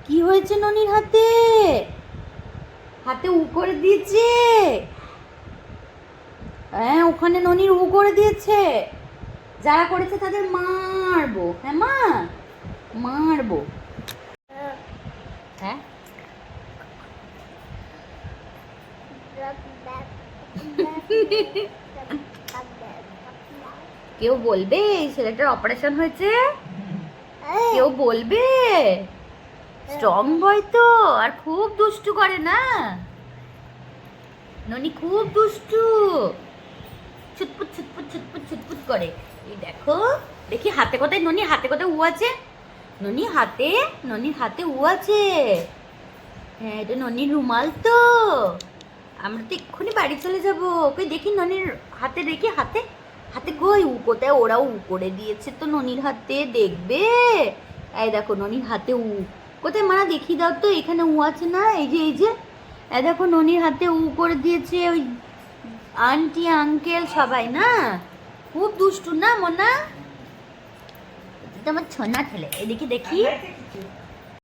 কি হয়েছে ননির হাতে? হাতে উ করে দিয়েছে। হ্যাঁ, ওখানে ননির উ করে দিয়েছে। যারা করেছে তাদের মারবো। হ্যাঁ মা, মারবো। হ্যাঁ, কেউ বলবে এই ছেলেটার অপারেশন হয়েছে? কেউ বলবে? স্ট্রং বয় তো, আর খুব দুষ্টু করে না? ননি খুব দুষ্টু, ছুটপুট ছুটপুট ছুটপুট ছুটপুট করে। এই দেখো, দেখি হাতে কোথায় ননি, হাতে কোথায় উ আছে? ননি হাতে, ননির হাতে উ আছে। হ্যাঁ, এটা ননির রুমাল তো। আমরা তো এক্ষুনি বাড়ি চলে যাবো। ওকে দেখি ননির হাতে, দেখি হাতে, হাতে কই উ কোথায়? ওরাও উ করে দিয়েছে তো ননির হাতে, দেখবে? এই দেখো ননির হাতে উ কোথায়, মানা দেখিয়ে দাও তো। এখানে উ আছে না? এই যে, এই যে, এই দেখো ননির হাতে উ করে দিয়েছে ওই আন্টি আঙ্কেল সবাই না। খুব দুষ্টু না মনা? এটা আমার ছোনা ছেলে। এদিকে দেখি,